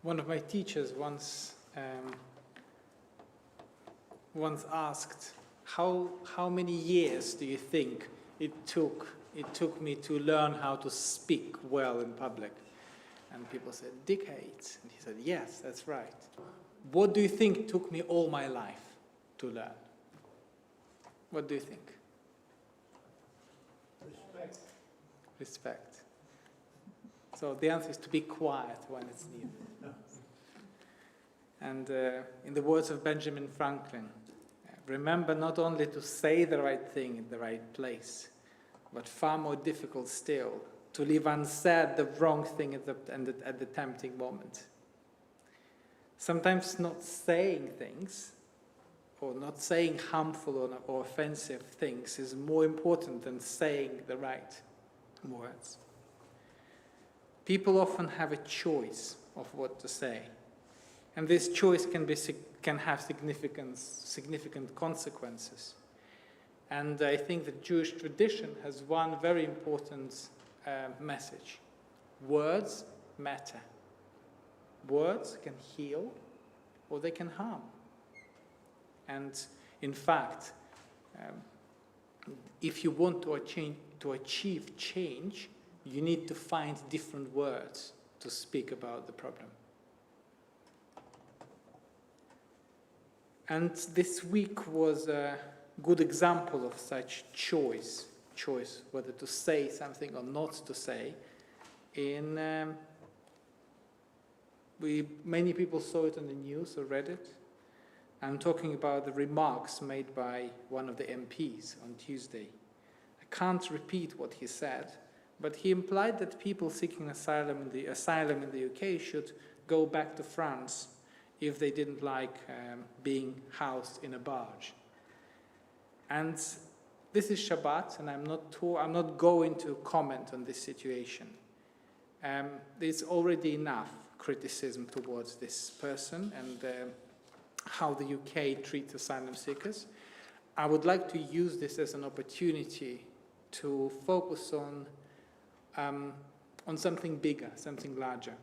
One of my teachers once asked, how many years do you think it took me to learn how to speak well in public? And people said, decades. And he said, yes, that's right. What do you think took me all my life to learn? What do you think? Respect. So the answer is to be quiet when it's needed. And in the words of Benjamin Franklin, remember not only to say the right thing in the right place, but far more difficult still, to leave unsaid the wrong thing at the tempting moment. Sometimes not saying things, or not saying harmful or offensive things, is more important than saying the right words. People often have a choice of what to say, and this choice can have significant consequences. And I think the Jewish tradition has one very important message. Words matter. Words can heal or they can harm. And in fact, if you want to achieve change, you need to find different words to speak about the problem. And this week was a good example of such choice whether to say something or not to say. Many people saw it on the news or read it. I'm talking about the remarks made by one of the MPs on Tuesday. I can't repeat what he said, but he implied that people seeking asylum in the UK should go back to France if they didn't like being housed in a barge. And this is Shabbat, and I'm not going to comment on this situation. There's already enough criticism towards this person and how the UK treats asylum seekers. I would like to use this as an opportunity to focus on something bigger, something larger.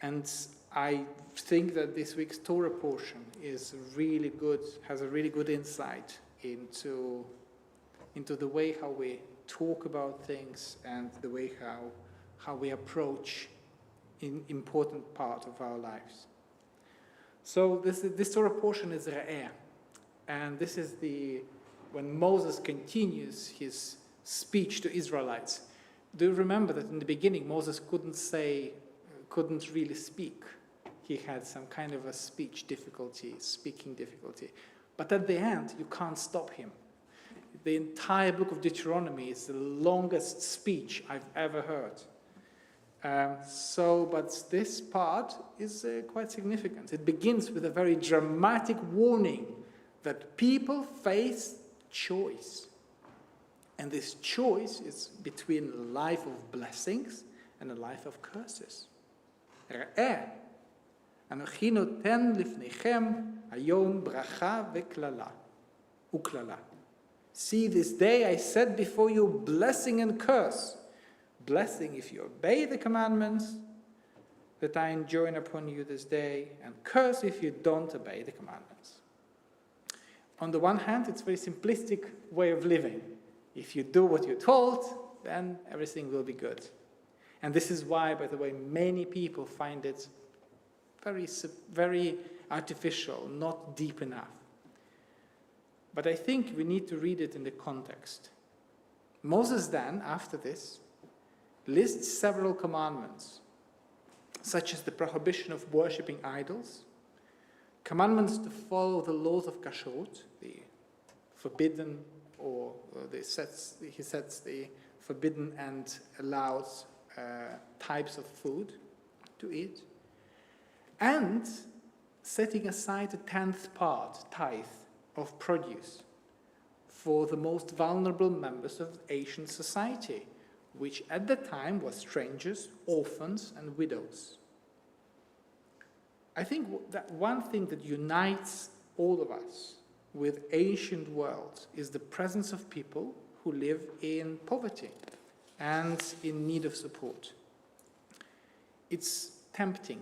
And I think that this week's Torah portion is really good, has a really good insight into the way how we talk about things and the way how we approach an important part of our lives. So this Torah portion is Re'eh, and this is when Moses continues his speech to Israelites. Do you remember that in the beginning Moses couldn't really speak? He had some kind of a speaking difficulty. But at the end, you can't stop him. The entire book of Deuteronomy is the longest speech I've ever heard. But this part is quite significant. It begins with a very dramatic warning that people face choice. And this choice is between a life of blessings and a life of curses. Re'eh, Anochi noten lifnechem hayom bracha uklala. See, this day I set before you blessing and curse. Blessing if you obey the commandments that I enjoin upon you this day, and curse if you don't obey the commandments. On the one hand, it's a very simplistic way of living. If you do what you're told, then everything will be good. And this is why, by the way, many people find it very artificial, not deep enough. But I think we need to read it in the context. Moses then, after this, lists several commandments, such as the prohibition of worshipping idols, commandments to follow the laws of kashrut, the forbidden, he sets the forbidden and allowed types of food to eat, and setting aside a 10th part, tithe, of produce for the most vulnerable members of Asian society, which at the time was strangers, orphans, and widows. I think that one thing that unites all of us with ancient world is the presence of people who live in poverty and in need of support. It's tempting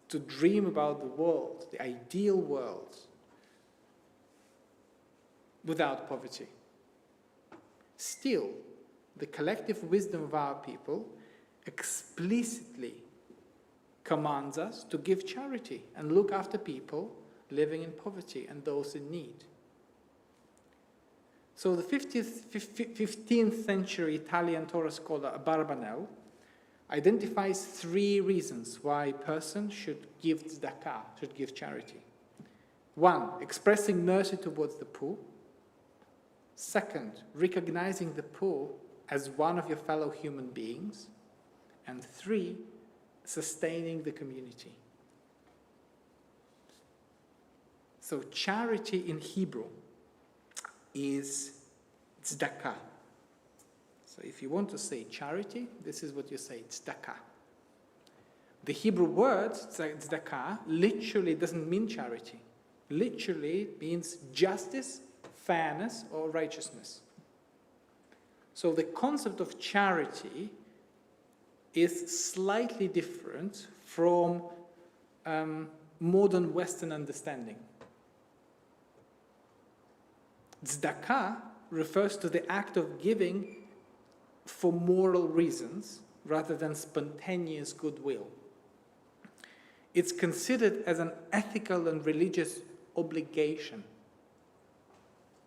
to dream about the world, the ideal world, without poverty. Still, the collective wisdom of our people explicitly commands us to give charity and look after people living in poverty and those in need. So the 15th century Italian Torah scholar Abarbanel identifies 3 reasons why a person should give tzedakah, should give charity. 1, expressing mercy towards the poor. 2, recognizing the poor as one of your fellow human beings. And 3, sustaining the community. So charity in Hebrew is tzedakah. So if you want to say charity, this is what you say, tzedakah. The Hebrew word tzedakah literally doesn't mean charity. Literally it means justice, fairness, or righteousness. So the concept of charity is slightly different from modern Western understanding. Tzedakah refers to the act of giving for moral reasons rather than spontaneous goodwill. It's considered as an ethical and religious obligation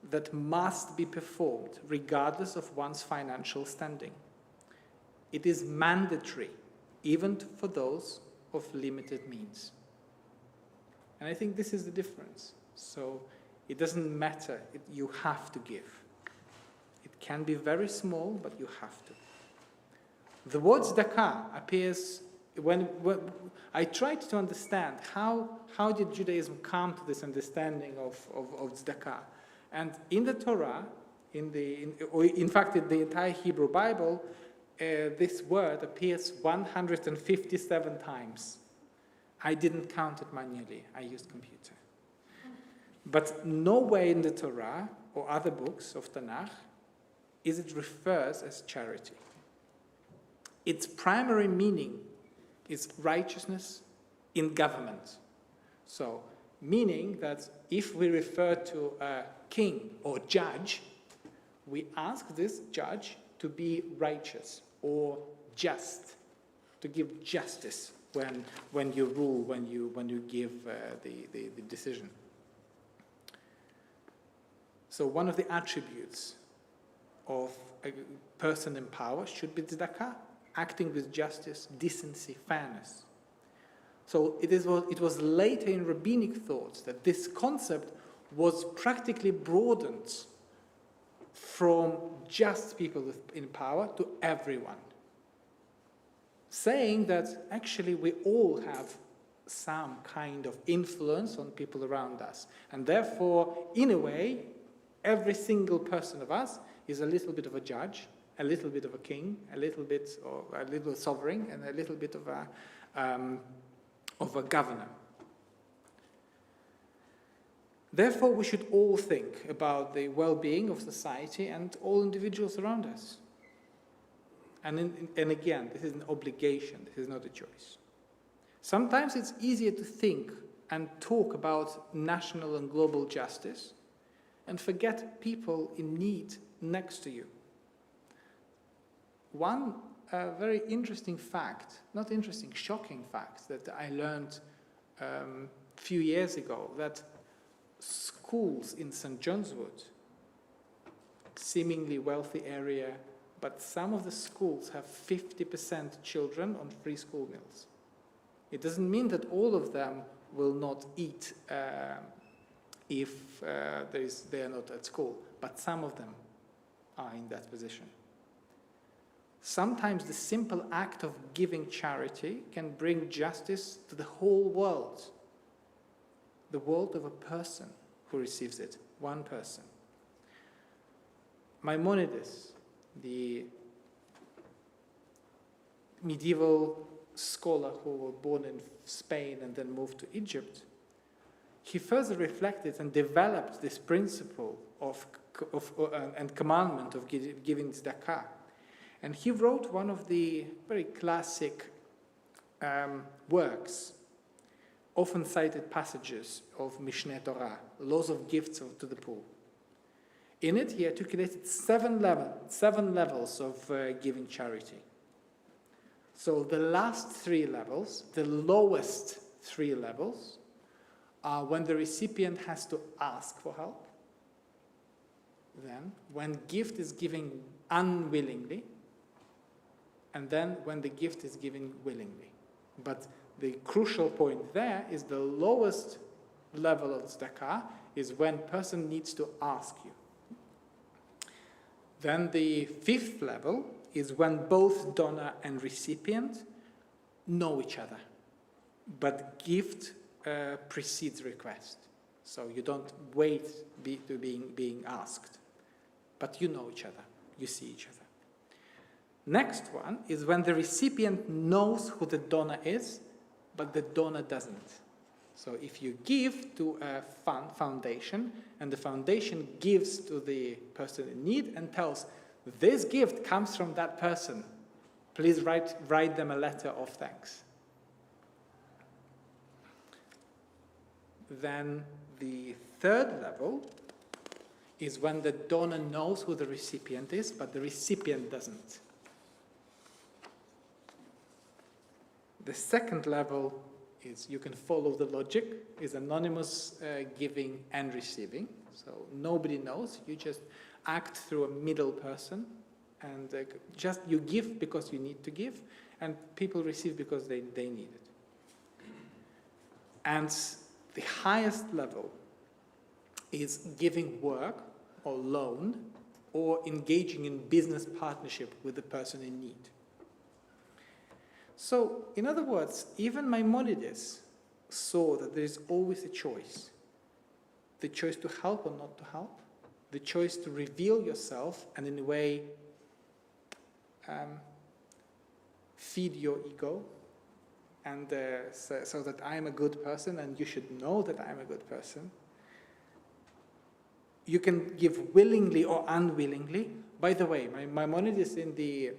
that must be performed regardless of one's financial standing. It is mandatory, even for those of limited means. And I think this is the difference. So it doesn't matter, you have to give. It can be very small, but you have to. The word tzedakah appears when I tried to understand how did Judaism come to this understanding of tzedakah. And in the Torah, in fact in the entire Hebrew Bible, this word appears 157 times. I didn't count it manually, I used computer. But nowhere in the Torah or other books of Tanakh is it refers as charity. Its primary meaning is righteousness in government. So, meaning that if we refer to a king or judge, we ask this judge to be righteous or just, to give justice when you rule, when you give the decision. So one of the attributes of a person in power should be tzedakah, acting with justice, decency, fairness. So it was later in rabbinic thought that this concept was practically broadened from just people in power to everyone, saying that actually we all have some kind of influence on people around us, and therefore, in a way, every single person of us is a little bit of a judge, a little bit of a king, a little bit or a little sovereign, and a little bit of a governor. Therefore, we should all think about the well-being of society and all individuals around us. And again, this is an obligation, this is not a choice. Sometimes it's easier to think and talk about national and global justice and forget people in need next to you. One very interesting fact, not interesting, shocking fact that I learned a few years ago, that schools in St. John's Wood, seemingly wealthy area, but some of the schools have 50% children on free school meals. It doesn't mean that all of them will not eat if they are not at school, but some of them are in that position. Sometimes the simple act of giving charity can bring justice to the whole world, the world of a person who receives it, one person. Maimonides, the medieval scholar who was born in Spain and then moved to Egypt, he further reflected and developed this principle and commandment of giving tzedakah. And he wrote one of the very classic works, often cited passages of Mishneh Torah, laws of gifts to the poor. In it, he articulated seven levels of giving charity. So the last three levels, the lowest three levels, are when the recipient has to ask for help, then when gift is given unwillingly, and then when the gift is given willingly. But the crucial point there is the lowest level of tzedakah is when person needs to ask you. Then the fifth level is when both donor and recipient know each other, but gift precedes request. So you don't wait to being asked, but you know each other, you see each other. Next one is when the recipient knows who the donor is, but the donor doesn't. So if you give to a foundation, and the foundation gives to the person in need and tells, this gift comes from that person, please write them a letter of thanks. Then the third level is when the donor knows who the recipient is, but the recipient doesn't. The second level is, you can follow the logic, is anonymous giving and receiving. So nobody knows, you just act through a middle person, and just you give because you need to give, and people receive because they need it. And the highest level is giving work or loan or engaging in business partnership with the person in need. So, in other words, even Maimonides saw that there is always a choice. The choice to help or not to help, the choice to reveal yourself and in a way feed your ego, and so that I am a good person and you should know that I am a good person. You can give willingly or unwillingly. By the way, Maimonides in the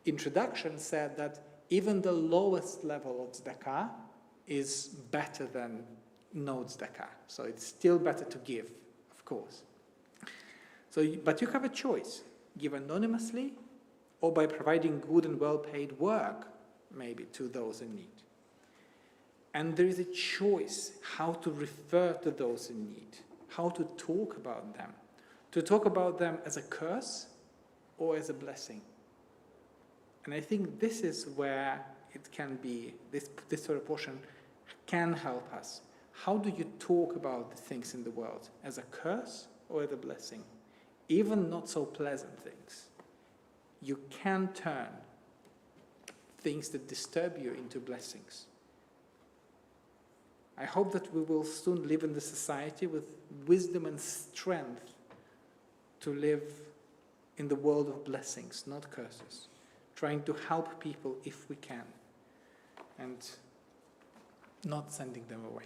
introduction said that even the lowest level of tzedakah is better than no tzedakah. So it's still better to give, of course. But you have a choice. Give anonymously or by providing good and well-paid work, maybe, to those in need. And there is a choice how to refer to those in need, how to talk about them. To talk about them as a curse or as a blessing. And I think this is where it can be, this sort of portion can help us. How do you talk about the things in the world? As a curse or as a blessing? Even not so pleasant things. You can turn things that disturb you into blessings. I hope that we will soon live in the society with wisdom and strength to live in the world of blessings, not curses. Trying to help people if we can, and not sending them away.